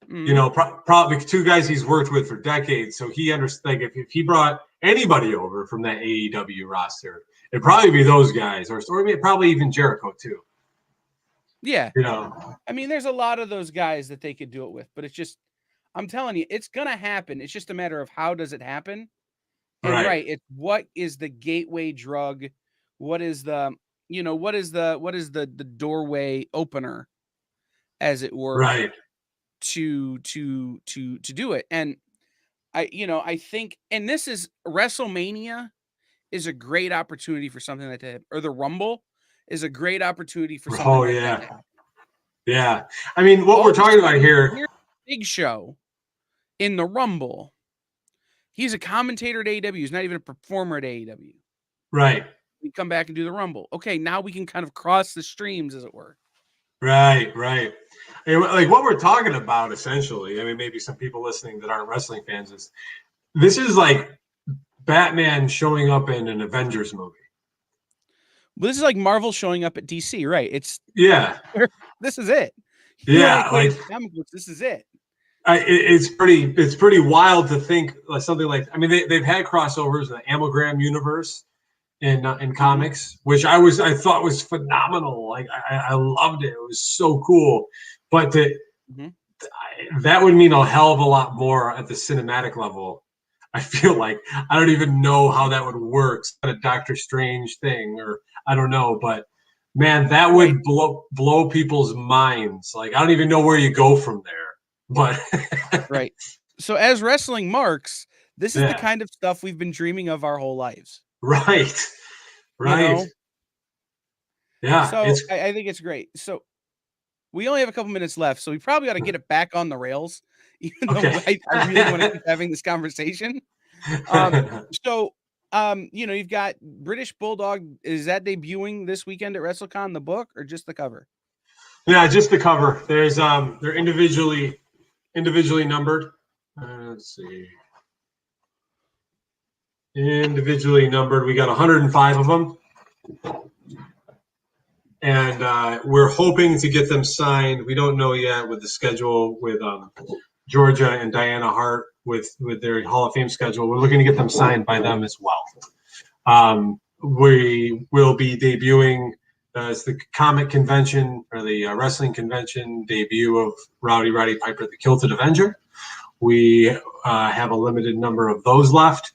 Mhm. You know, probably two guys he's worked with for decades. So he understands, like, if he brought anybody over from that AEW roster, it'd probably be those guys, or probably even Jericho too. Yeah. You know, I mean, there's a lot of those guys that they could do it with, but it's just, I'm telling you, it's going to happen. It's just a matter of how does it happen? And right. it's what is the gateway drug? What is the, what is the doorway opener, as it were, Right. to do it. And I think, and this is WrestleMania is a great opportunity for something like that, or the Rumble is a great opportunity for something Oh like that. yeah. Yeah. I mean, what All we're of a talking about sudden, here. here's Big Show in the Rumble. He's a commentator at AEW. He's not even a performer at AEW. Right. We come back and do the Rumble. Okay, now we can kind of cross the streams, as it were. Right. Right. And like what we're talking about, essentially. I mean, maybe some people listening that aren't wrestling fans this is like Batman showing up in an Avengers movie. But this is like Marvel showing up at DC, right? It's this is it. Yeah, like comic books, this is it. it's pretty wild to think like something like. I mean, they've had crossovers in the Amalgam universe in comics, which I thought was phenomenal. Like I loved it. It was so cool, but that would mean a hell of a lot more at the cinematic level. I feel like I don't even know how that would work. It's not a Doctor Strange thing, or I don't know, but man, that would blow people's minds. Like I don't even know where you go from there. But right. So as wrestling marks, this is the kind of stuff we've been dreaming of our whole lives. Right. Right. Yeah. So I think it's great. So we only have a couple minutes left, so we probably ought to get it back on the rails, even though I really want to keep having this conversation. You've got British Bulldog. Is that debuting this weekend at WrestleCon, the book, or just the cover? Yeah, just the cover. There's they're individually numbered. Let's see. Individually numbered. We got 105 of them. And we're hoping to get them signed. We don't know yet with the schedule with Georgia and Diana Hart with their Hall of Fame schedule. We're looking to get them signed by them as well. We will be debuting as the comic convention or the wrestling convention debut of Rowdy Piper, the Kilted Avenger. We have a limited number of those left.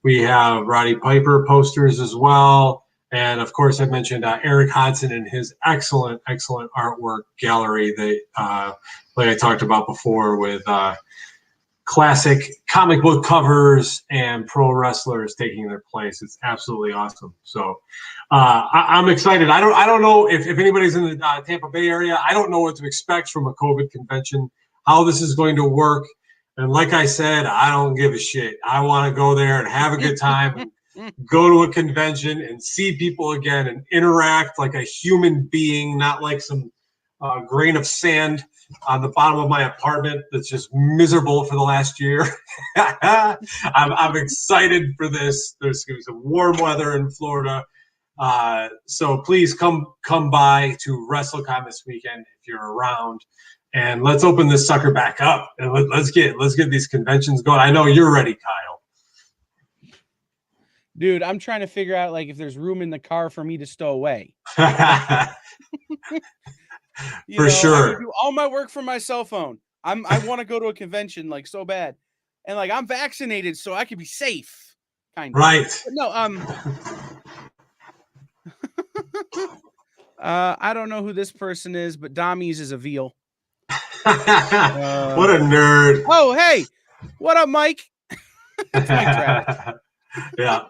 We have Roddy Piper posters as well. And of course, I mentioned Eric Hodson and his excellent artwork gallery that, like I talked about before, with classic comic book covers and pro wrestlers taking their place. It's absolutely awesome. So I'm excited. I don't know if anybody's in the Tampa Bay area. I don't know what to expect from a COVID convention, how this is going to work. And like I said, I don't give a shit. I want to go there and have a good time. Go to a convention and see people again and interact like a human being, not like some grain of sand on the bottom of my apartment that's just miserable for the last year. I'm excited for this. There's going to be some warm weather in Florida. So please come by to WrestleCon this weekend if you're around. And let's open this sucker back up and let's get these conventions going. I know you're ready, Kyle. Dude, I'm trying to figure out like if there's room in the car for me to stow away. For sure. I do all my work from my cell phone. I want to go to a convention like so bad. And like I'm vaccinated so I can be safe. Kind of. Right. But no, I don't know who this person is, but Dommies is a veal. What a nerd. Oh, hey, what up, Mike? That's Mike Travis. Yeah.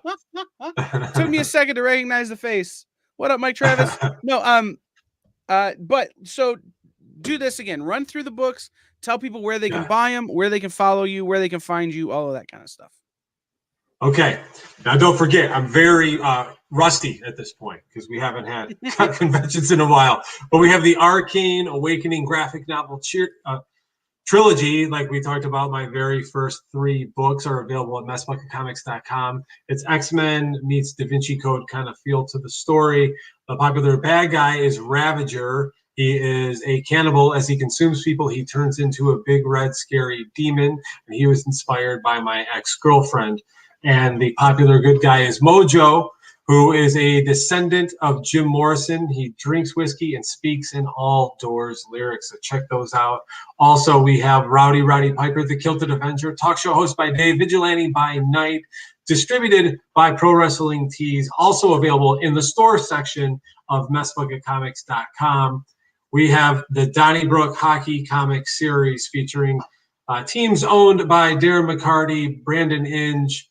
Took me a second to recognize the face. What up, Mike Travis? No, but so do this again. Run through the books. Tell people where they can buy them, where they can follow you, where they can find you, all of that kind of stuff. Okay. Now, don't forget, I'm very rusty at this point because we haven't had conventions in a while. But we have the Arcane Awakening graphic novel trilogy. Like we talked about, my very first 3 books are available at messbucketcomics.com. It's X-Men meets Da Vinci Code kind of feel to the story. The popular bad guy is Ravager. He is a cannibal. As he consumes people, he turns into a big red scary demon. And he was inspired by my ex-girlfriend. And the popular good guy is Mojo, who is a descendant of Jim Morrison. He drinks whiskey and speaks in all doors lyrics, so check those out. Also, we have Rowdy Piper, the Kilted Avenger, talk show host by day, vigilante by night, distributed by Pro Wrestling Tees, also available in the store section of messbucketcomics.com. We have the Donnybrook Hockey Comic Series featuring teams owned by Darren McCarty, Brandon Inge,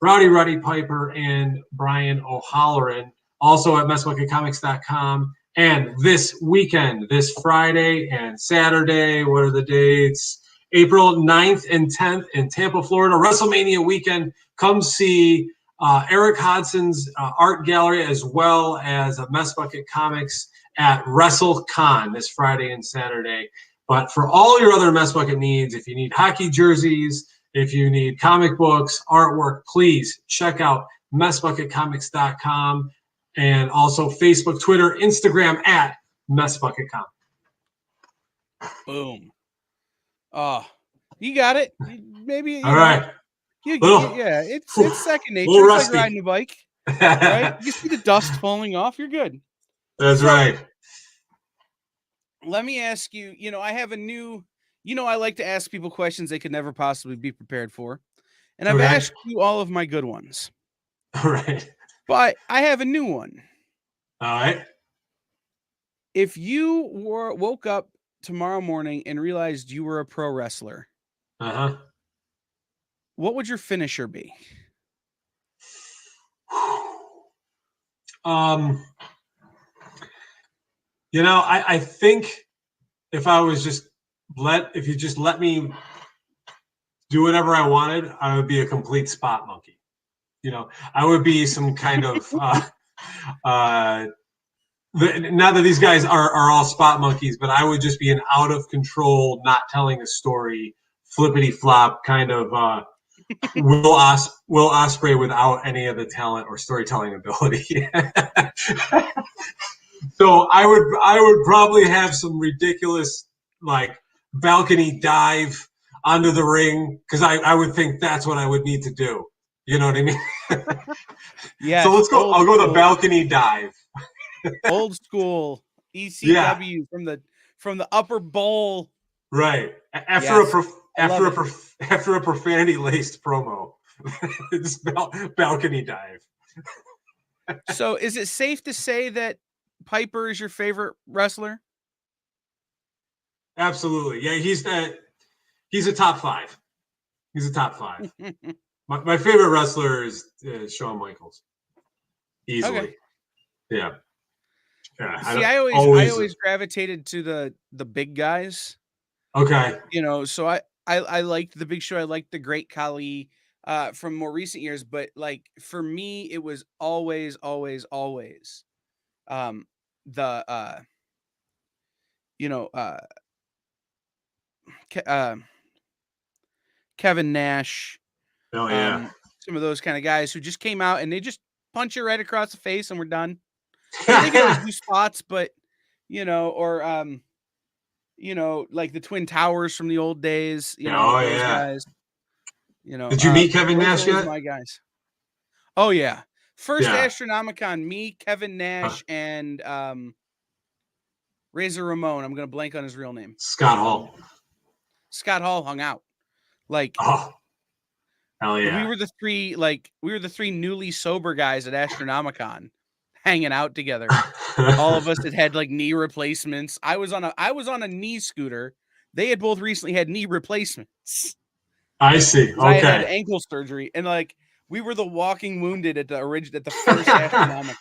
Rowdy Piper, and Brian O'Halloran, also at messbucketcomics.com. And this weekend, this Friday and Saturday, what are the dates? April 9th and 10th in Tampa, Florida, WrestleMania weekend. Come see Eric Hodson's art gallery as well as Messbucket Comics at WrestleCon this Friday and Saturday. But for all your other Messbucket needs, if you need hockey jerseys, if you need comic books, artwork, please check out messbucketcomics.com and also Facebook, Twitter, Instagram at messbucketcomics. Boom. Oh, you got it. Maybe all right. Yeah, it's second nature. It's like riding a bike, right? You see the dust falling off, you're good. That's right. Let me ask you. I have a new. I like to ask people questions they could never possibly be prepared for. And I've asked you all of my good ones. All right. But I have a new one. All right. If you woke up tomorrow morning and realized you were a pro wrestler, what would your finisher be? I think if you just let me do whatever I wanted, I would be a complete spot monkey. I would be some kind of not that these guys are all spot monkeys, but I would just be an out of control, not telling a story, flippity flop kind of Will Ospreay without any of the talent or storytelling ability. So I would probably have some ridiculous like balcony dive onto the ring because I would think that's what I would need to do. You know what I mean? Yeah. So let's go. I'll go the balcony dive. Old school ECW from the upper bowl. Right. After a profanity laced promo. This balcony dive. So is it safe to say that Piper is your favorite wrestler? Absolutely. Yeah, he's a top 5. He's a top 5. My favorite wrestler is Shawn Michaels. Easily. Okay. Yeah. See, I always gravitated to the big guys. Okay. So I liked the Big Show. I liked the Great Khali from more recent years, but like for me, it was always Kevin Nash. Oh yeah. Some of those kind of guys who just came out and they just punch you right across the face and we're done. They can always do spots, but like the Twin Towers from the old days, those guys. Did you meet Kevin Nash yet? My guys. Oh yeah. First Astronomicon, me, Kevin Nash, and Razor Ramon. I'm gonna blank on his real name. Scott Hall. Scott Hall hung out. Like hell yeah. We were the three newly sober guys at Astronomicon. hanging out together. All of us had like knee replacements. I was on a knee scooter. They had both recently had knee replacements. I see. Okay. I had ankle surgery, and like we were the walking wounded at the first Astronomicon.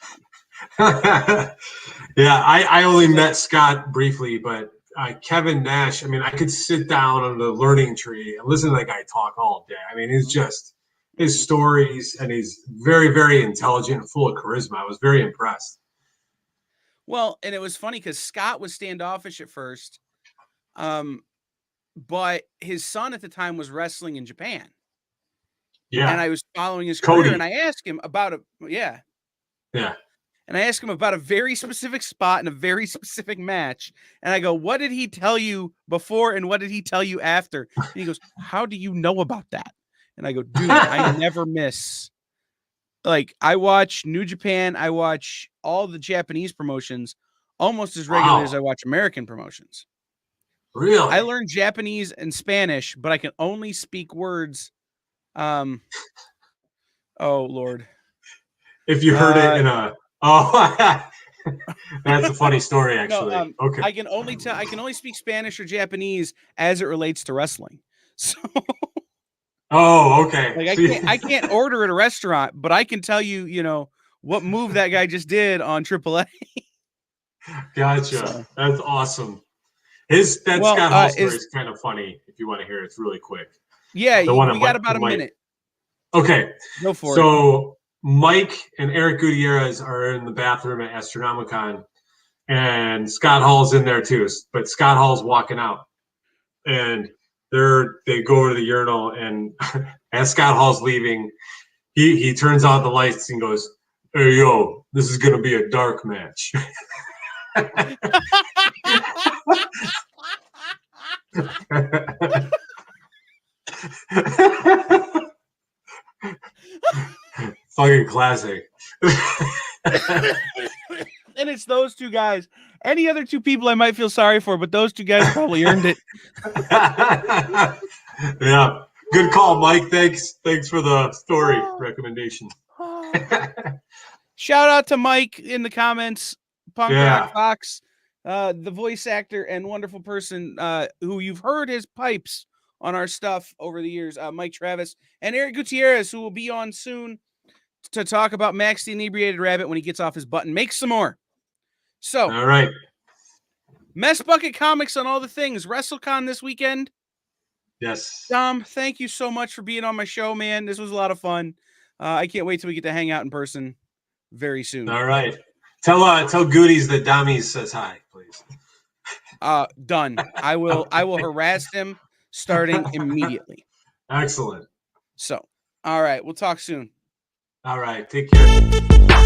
Yeah, I only met Scott briefly, but Kevin Nash, I mean, I could sit down on the learning tree and listen to that guy talk all day. I mean, he's just his stories, and he's very, very intelligent and full of charisma. I was very impressed. Well, and it was funny because Scott was standoffish at first, but his son at the time was wrestling in Japan. Yeah, and I was following his Cody. career, and I asked him about Yeah. And I asked him about a very specific spot in a very specific match. And I go, what did he tell you before and what did he tell you after? And he goes, how do you know about that? And I go, dude, I never miss. Like, I watch New Japan. I watch all the Japanese promotions almost as regularly as I watch American promotions. Really? I learned Japanese and Spanish, but I can only speak words. Oh, Lord. If you heard it in a... Oh, that's a funny story, actually. No, okay. I can only speak Spanish or Japanese as it relates to wrestling. So, oh, okay. Like I can't order at a restaurant, but I can tell you, what move that guy just did on AAA. Gotcha. So, that's awesome. Scott Hall story is kind of funny. If you want to hear it, it's really quick. Yeah, we got about a minute. Okay. Go for it. So Mike and Eric Gutierrez are in the bathroom at Astronomicon, and Scott Hall's in there too. But Scott Hall's walking out, and they go over to the urinal, and as Scott Hall's leaving, he turns on the lights and goes, "Hey, yo, this is gonna be a dark match." Fucking classic. And it's those two guys. Any other two people I might feel sorry for, but those two guys probably earned it. Yeah. Good call, Mike. Thanks for the story recommendation. Shout out to Mike in the comments. Punk Rock Fox, the voice actor and wonderful person who you've heard his pipes on our stuff over the years. Mike Travis and Eric Gutierrez, who will be on soon to talk about Max the Inebriated Rabbit when he gets off his button. Make some more. So, all right. Mess Bucket Comics on all the things. WrestleCon this weekend. Yes. Dom, thank you so much for being on my show, man. This was a lot of fun. I can't wait till we get to hang out in person very soon. All right. Tell Goodies that Dommies says hi, please. Done. I will harass him starting immediately. Excellent. So, all right. We'll talk soon. All right. Take care.